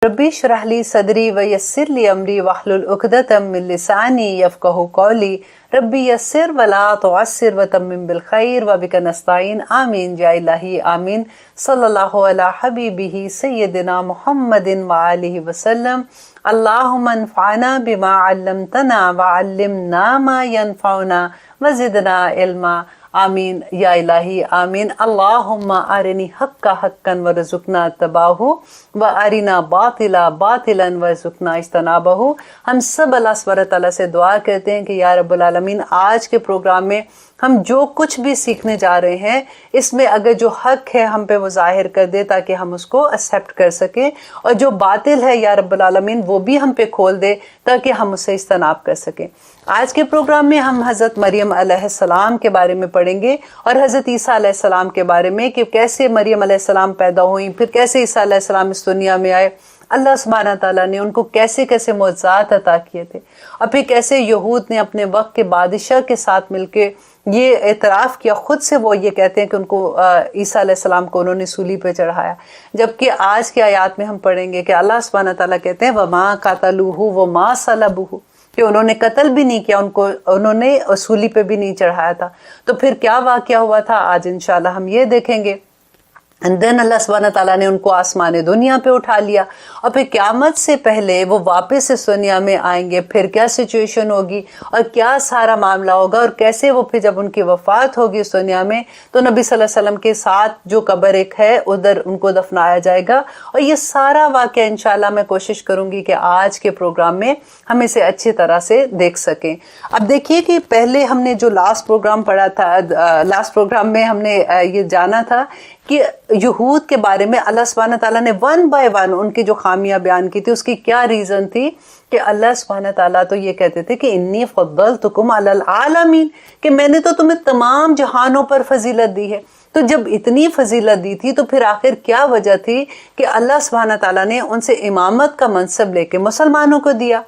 रब्बी श्रह ली सदरी व यस्सिर ली अमरी वहलुल उक़दतम मिन लिसानी यफ़क़हू क़ौली रब्बी यस्सिर वला तुअस्सिर व तम्मिम बिल खैर व बिका नस्ताईन आमीन या इलाही आमीन सल्लल्लाहु अला हबीबिही सय्यदिना मुहम्मदिन व आलिहि वसल्लम अल्लाहुम्मा अन्फ़अना बिमा अल्लमतना व अल्लिमना मा यनफ़अना व ज़िदना इल्मा आमीन या इलाही आमीन। अल्लाहुम्मा अरिनी हक्का हक्कन वरज़ुक़ना इत्तिबाअहू व अरिना बातिला बातिलन वरज़ुक़ना इज्तनाबहू। हम सब अल्लाह सुब्हानहू व तआला से दुआ करते हैं कि या रब्बुल आलमीन आज के प्रोग्राम में हम जो कुछ भी सीखने जा रहे हैं इसमें अगर जो हक है हम पे वो जाहिर कर दे ताकि हम उसको एक्सेप्ट कर सकें, और जो बातिल है या रब्बुल आलमीन वो भी हम पे खोल दे ताकि हम उससे इज्तनाब कर सकें। आज के प्रोग्राम में हम हज़रत मरियम अलैहिस्सलाम के बारे में पढ़ेंगे और हज़रत ईसा अलैहिस्सलाम के बारे में कि कैसे मरियम अलैहिस्सलाम पैदा हुई, फिर कैसे ईसा अलैहिस्सलाम इस दुनिया में आए, अल्लाह सुब्हानहू तआला ने उनको कैसे कैसे मौजज़ात अता किए थे, और फिर कैसे यहूद ने अपने वक्त के बादशाह के साथ मिलके ये एतराफ़ किया, खुद से वो ये कहते हैं कि उनको ईसा अलैहिस्सलाम को उन्होंने सूली पे चढ़ाया। जबकि आज की आयत में हम पढ़ेंगे कि अल्लाह सुब्हानहू तआला कहते हैं वमा क़तलूहु वमा सलबूहु, कि उन्होंने कत्ल भी नहीं किया, उनको उन्होंने सूली पे भी नहीं चढ़ाया था। तो फिर क्या वाक़या हुआ था आज इंशाल्लाह हम ये देखेंगे। एंड देन अल्लाह सुब्हानहू तआला ने उनको आसमान दुनिया पे उठा लिया और फिर क़यामत से पहले वो वापस इस दुनिया में आएंगे, फिर क्या सिचुएशन होगी और क्या सारा मामला होगा, और कैसे वो फिर जब उनकी वफ़ात होगी इस दुनिया में तो नबी सल्लल्लाहु अलैहि वसल्लम के साथ जो कब्र एक है उधर उनको दफनाया जाएगा। और ये सारा वाक़या इंशाल्लाह मैं कोशिश करूँगी कि आज के प्रोग्राम में हम इसे अच्छी तरह से देख सकें। अब देखिए कि पहले हमने जो लास्ट प्रोग्राम पढ़ा था, लास्ट प्रोग्राम में हमने ये जाना था कि यहूद के बारे में अल्लाह सुब्हानहू तआला ने वन बाय वन उनकी जो खामियां बयान की थी उसकी क्या रीज़न थी कि अल्लाह सुब्हानहू तआला तो ये कहते थे कि इन्नी फ़द्दलतुकुम अलल आलमीन, कि मैंने तो तुम्हें तमाम जहानों पर फजीलत दी है। तो जब इतनी फजीलत दी थी तो फिर आखिर क्या वजह थी कि अल्लाह सुब्हानहू तआला ने उनसे इमामत का मनसब लेके मुसलमानों को दिया।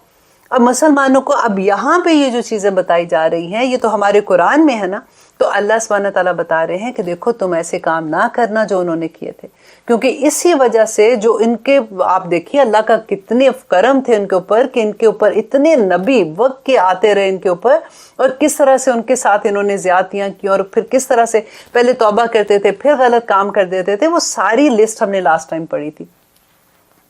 अब मुसलमानों को अब यहाँ पे ये जो चीज़ें बताई जा रही हैं ये तो हमारे कुरान में है ना, तो अल्लाह सुब्हानहू तआला बता रहे हैं कि देखो तुम ऐसे काम ना करना जो उन्होंने किए थे, क्योंकि इसी वजह से जो इनके, आप देखिए अल्लाह का कितने करम थे उनके ऊपर कि इनके ऊपर इतने नबी वक्त के आते रहे इनके ऊपर, और किस तरह से उनके साथ इन्होंने ज़्यादतियाँ की और फिर किस तरह से पहले तौबा करते थे फिर गलत काम कर देते थे, वो सारी लिस्ट हमने लास्ट टाइम पढ़ी थी।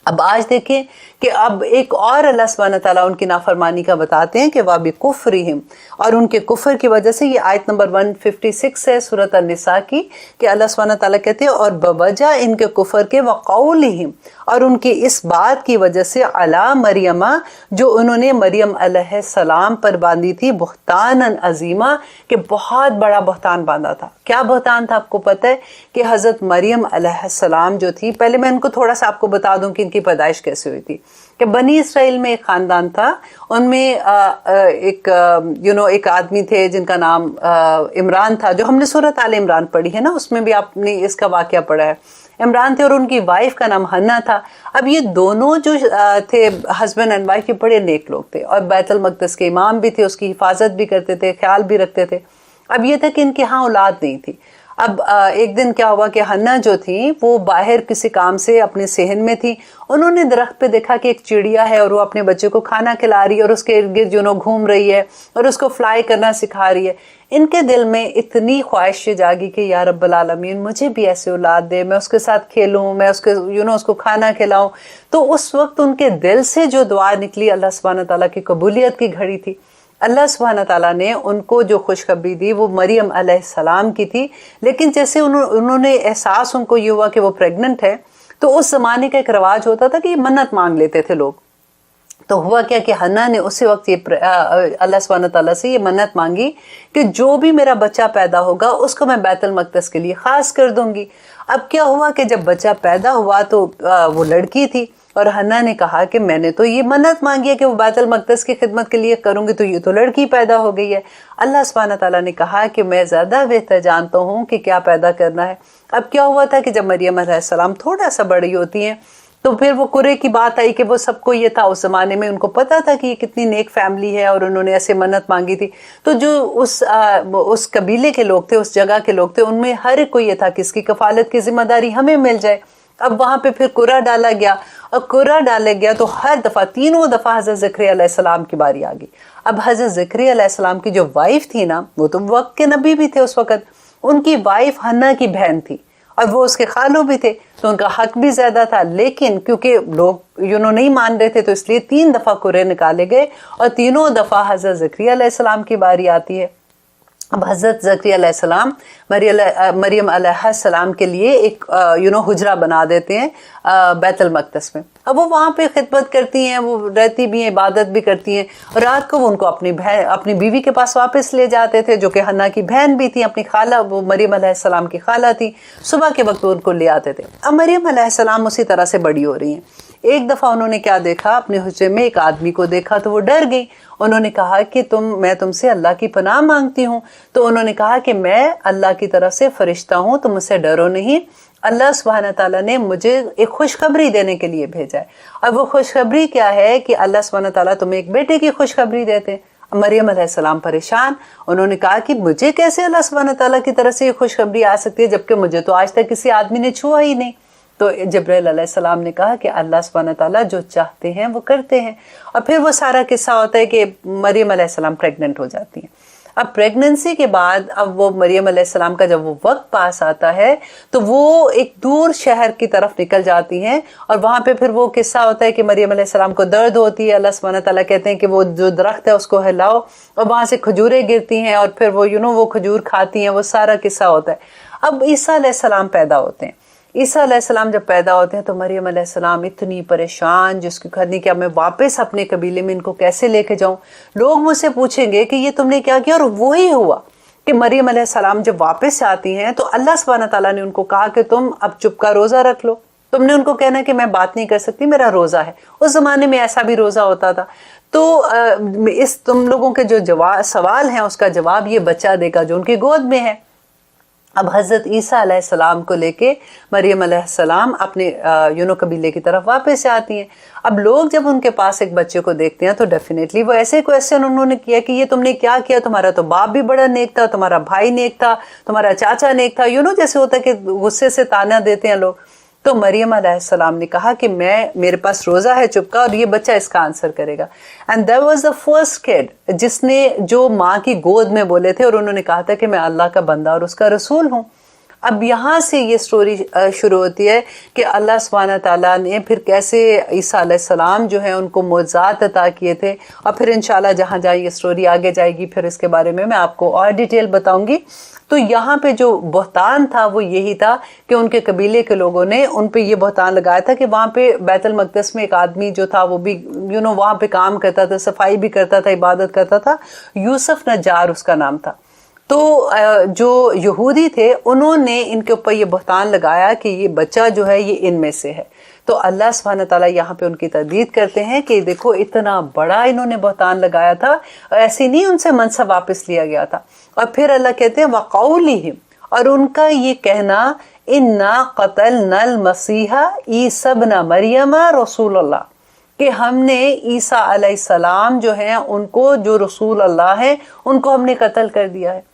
अब आज देखें कि अब एक और अल्लाह सुब्हानहू तआला उनकी नाफरमानी का बताते हैं कि वाबि कुफ्रिहिम, और उनके कुफ्र की वजह से, ये आयत नंबर 156 है सूरत अन-निसा की, कि अल्लाह सुब्हानहू तआला कहते हैं और बवजह इनके कुफ्र के वक़ौलिहिम, और उनकी इस बात की वजह से अला मरियमा, जो उन्होंने मरियम अलैहिस्सलाम पर बांधी थी बुहतानन अजीमा, कि बहुत बड़ा बुहतान बांधा था। क्या बुहतान था आपको पता है कि हज़रत मरियम अलैहिस्सलाम जो थी, पहले मैं इनको थोड़ा सा आपको बता दूं कि इनकी पैदाइश कैसे हुई थी। कि बनी इसराइल में एक ख़ानदान था, उनमें एक आदमी थे जिनका नाम इमरान था, जो हमने सूरत आल इमरान पढ़ी है ना, उसमें भी आपने इसका वाक़या पढ़ा है। इमरान थे और उनकी वाइफ का नाम हन्ना था। अब ये दोनों जो थे हस्बैंड एंड वाइफ, ये बड़े नेक लोग थे और बैतुल मक़दस के इमाम भी थे, उसकी हिफाजत भी करते थे, ख्याल भी रखते थे। अब ये था कि इनके यहाँ औलाद नहीं थी। अब एक दिन क्या हुआ कि हन्ना जो थी वो बाहर किसी काम से अपने सेहन में थी, उन्होंने दरख्त पे देखा कि एक चिड़िया है और वो अपने बच्चे को खाना खिला रही है और उसके इर्द गिर्द घूम रही है और उसको फ्लाई करना सिखा रही है। इनके दिल में इतनी ख्वाहिश जागी कि या रब्बुल आलमीन मुझे भी ऐसे औलाद दे, मैं उसके साथ खेलूँ, मैं उसके उसको खाना खिलाऊँ। तो उस वक्त उनके दिल से जो दुआ निकली अल्लाह सुब्हानहू तआला की कबूलियत की घड़ी थी। अल्लाह सुब्हानहू तआला ने उनको जो खुशखबरी दी वो मरियम अलैहिस्सलाम की थी, लेकिन जैसे उन्होंने एहसास उनको ये हुआ कि वो प्रेग्नेंट है, तो उस ज़माने का एक रवाज होता था कि मन्नत मांग लेते थे लोग। तो हुआ क्या कि हन्ना ने उसी वक्त ये अल्लाह सुब्हानहू तआला से ये मन्नत मांगी कि जो भी मेरा बच्चा पैदा होगा उसको मैं बैतुल मक़दस के लिए ख़ास कर दूंगी। अब क्या हुआ कि जब बच्चा पैदा हुआ तो वो लड़की थी, और हन्ना ने कहा कि मैंने तो ये मन्नत मांगी है कि वो बैतुल मक़दस की खिदमत के लिए करूँगी, तो ये तो लड़की पैदा हो गई है। अल्लाह सुब्हानहू तआला ने कहा कि मैं ज़्यादा बेहतर जानता हूँ कि क्या पैदा करना है। अब क्या हुआ था कि जब मरियम अलैहिस्सलाम थोड़ा सा बड़ी होती हैं तो फिर वो कुरे की बात आई कि वो सबको ये था, उस ज़माने में उनको पता था कि ये कितनी नेक फैमिली है और उन्होंने ऐसे मन्नत मांगी थी। तो जो उस कबीले के लोग थे, उस जगह के लोग थे, उनमें हर एक को ये था कि इसकी कफालत की जिम्मेदारी हमें मिल जाए। अब वहाँ पे फिर कुरा डाला गया اور قرہ ڈالا گیا تو ہر دفعہ تینوں دفعہ حضرت زکریا علیہ السلام کی باری آ گئی. اب حضرت زکریا علیہ السلام کی جو وائف تھی نا، وہ تو وقت کے نبی بھی تھے اس وقت، ان کی وائف حنا کی بہن تھی اور وہ اس کے خالو بھی تھے، تو ان کا حق بھی زیادہ تھا. لیکن کیونکہ لوگ نہیں مان رہے تھے، تو اس لیے 3 دفعہ قرے نکالے گئے اور تینوں دفعہ حضرت زکریا علیہ السلام کی باری آتی ہے. اب حضرت زکریا علیہ السلام مریم علیہ السلام کے لیے ایک حجرہ بنا دیتے ہیں بیت المقدس میں. اب وہ وہاں پہ خدمت کرتی ہیں، وہ رہتی بھی ہیں، عبادت بھی کرتی ہیں. رات کو وہ ان کو اپنی بیوی کے پاس واپس لے جاتے تھے، جو کہ حنا کی بہن بھی تھی، اپنی خالہ، وہ مریم علیہ السلام کی خالہ تھی. صبح کے وقت وہ ان کو لے آتے تھے. اب مریم علیہ السلام اسی طرح سے بڑی ہو رہی ہیں. ایک دفعہ انہوں نے کیا دیکھا، اپنے حجرے میں ایک آدمی کو دیکھا تو وہ ڈر گئی. انہوں نے کہا کہ میں تم سے اللہ کی پناہ مانگتی ہوں. تو انہوں نے کہا کہ میں اللہ کی طرف سے فرشتہ ہوں، تم مجھ سے ڈرو نہیں. اللہ سبحانہ تعالیٰ نے مجھے ایک خوشخبری دینے کے لیے بھیجا ہے. اور وہ خوشخبری کیا ہے کہ اللہ سبحانہ تعالیٰ تمہیں ایک بیٹے کی خوشخبری دیتے ہیں. مریم علیہ السلام پریشان، انہوں نے کہا کہ مجھے کیسے اللہ سبحانہ تعالیٰ کی طرف سے یہ خوشخبری آ سکتی ہے، جبکہ مجھے تو آج تک کسی آدمی نے چھوا ہی نہیں. تو جبرائیل علیہ السلام نے کہا کہ اللہ سبحانہ تعالیٰ جو چاہتے ہیں وہ کرتے ہیں. اور پھر وہ سارا قصہ ہوتا ہے کہ مریم علیہ السلام پریگننٹ ہو جاتی ہیں. اب پریگننسی کے بعد اب وہ مریم علیہ السلام کا جب وہ وقت پاس آتا ہے تو وہ ایک دور شہر کی طرف نکل جاتی ہیں. اور وہاں پہ پھر وہ قصہ ہوتا ہے کہ مریم علیہ السلام کو درد ہوتی ہے. اللہ سبحانہ تعالیٰ کہتے ہیں کہ وہ جو درخت ہے اس کو ہلاؤ، اور وہاں سے کھجوریں گرتی ہیں اور پھر وہ وہ کھجور کھاتی ہیں. وہ سارا قصہ ہوتا ہے. اب عیسیٰ علیہ السلام پیدا ہوتے ہیں. عیسیٰ علیہ السلام جب پیدا ہوتے ہیں تو مریم علیہ السلام اتنی پریشان، جس کی کرنی کہ اب میں واپس اپنے قبیلے میں ان کو کیسے لے کے جاؤں. لوگ مجھ سے پوچھیں گے کہ یہ تم نے کیا کیا، اور وہی ہوا کہ مریم علیہ السلام جب واپس آتی ہیں تو اللہ سبحانہ تعالیٰ نے ان کو کہا کہ تم اب چپ کا روزہ رکھ لو. تم نے ان کو کہنا کہ میں بات نہیں کر سکتی، میرا روزہ ہے. اس زمانے میں ایسا بھی روزہ ہوتا تھا. تو تم لوگوں کے جو سوال ہیں اس کا جواب یہ بچہ دے گا جو ان کی گود میں ہے. اب حضرت عیسیٰ علیہ السلام کو لے کے مریم علیہ السلام اپنے قبیلے کی طرف واپس آتی ہیں. اب لوگ جب ان کے پاس ایک بچے کو دیکھتے ہیں تو ڈیفینیٹلی وہ ایسے کویسچن انہوں نے کیا کہ یہ تم نے کیا کیا، تمہارا تو باپ بھی بڑا نیک تھا، تمہارا بھائی نیک تھا، تمہارا چاچا نیک تھا. جیسے ہوتا ہے کہ غصے سے تانا دیتے ہیں لوگ. تو مریم علیہ السلام نے کہا کہ میرے پاس روزہ ہے چپ کا، اور یہ بچہ اس کا آنسر کرے گا. And that was the first kid جس نے جو ماں کی گود میں بولے تھے، اور انہوں نے کہا تھا کہ میں اللہ کا بندہ اور اس کا رسول ہوں. اب یہاں سے یہ سٹوری شروع ہوتی ہے کہ اللہ سبحانہ تعالیٰ نے پھر کیسے عیسیٰ علیہ السلام جو ہیں ان کو معجزات عطا کیے تھے. اور پھر انشاءاللہ جہاں جہاں یہ سٹوری آگے جائے گی پھر اس کے بارے میں آپ کو اور ڈیٹیل بتاؤں گی. تو یہاں پہ جو بہتان تھا وہ یہی تھا کہ ان کے قبیلے کے لوگوں نے ان پہ یہ بہتان لگایا تھا کہ وہاں پہ بیت المقدس میں ایک آدمی جو تھا وہ بھی وہاں پہ کام کرتا تھا، صفائی بھی کرتا تھا، عبادت کرتا تھا. یوسف نجار اس کا نام تھا. تو جو یہودی تھے انہوں نے ان کے اوپر یہ بہتان لگایا کہ یہ بچہ جو ہے یہ ان میں سے ہے. تو اللہ سبحانہ تعالیٰ یہاں پہ ان کی تردید کرتے ہیں کہ دیکھو اتنا بڑا انہوں نے بہتان لگایا تھا، ایسے نہیں ان سے منصب واپس لیا گیا تھا. اور پھر اللہ کہتے ہیں وَقَوْلِهِمْ، اور ان کا یہ کہنا اِنَّا قَتَلْنَا الْمَسِيحَ عِيسَى ابْنَ مَرْيَمَ رسول اللہ، کہ ہم نے عیسیٰ علیہ السلام جو ہیں ان کو، جو رسول اللہ ہیں، ان کو ہم نے قتل کر دیا ہے.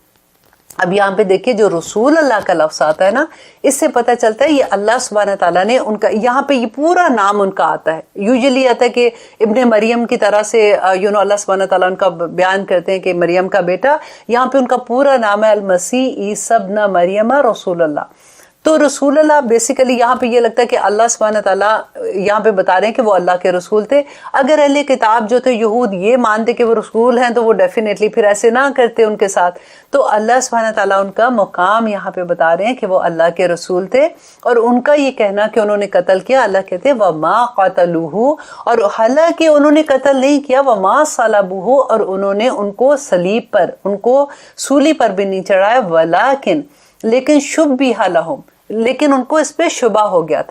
اب یہاں پہ دیکھیے جو رسول اللہ کا لفظ آتا ہے نا، اس سے پتہ چلتا ہے یہ اللہ سبحانہ تعالیٰ نے ان کا، یہاں پہ یہ پورا نام ان کا آتا ہے. یوزلی آتا ہے کہ ابن مریم کی طرح سے اللہ سبحانہ تعالیٰ ان کا بیان کرتے ہیں کہ مریم کا بیٹا. یہاں پہ ان کا پورا نام ہے المسیح عیسی ابن مریم رسول اللہ. تو رسول اللہ بیسیکلی یہاں پہ یہ لگتا ہے کہ اللہ سبحانہ تعالیٰ یہاں پہ بتا رہے ہیں کہ وہ اللہ کے رسول تھے. اگر اہل کتاب جو تھے یہود یہ مانتے کہ وہ رسول ہیں تو وہ ڈیفینیٹلی پھر ایسے نہ کرتے ان کے ساتھ. تو اللہ سبحانہ تعالیٰ ان کا مقام یہاں پہ بتا رہے ہیں کہ وہ اللہ کے رسول تھے. اور ان کا یہ کہنا کہ انہوں نے قتل کیا، اللہ کہتے ہیں وَمَا قَتَلُوهُ، اور حالانکہ انہوں نے قتل نہیں کیا، وَمَا صَلَبُوهُ، اور انہوں نے ان کو صلیب پر، ان کو سولی پر بھی نہیں چڑھایا، وَلَٰكِن، لیکن شُبِّهَ لَهُمْ، لیکن ان کو اس پہ شبہ ہو گیا تھا.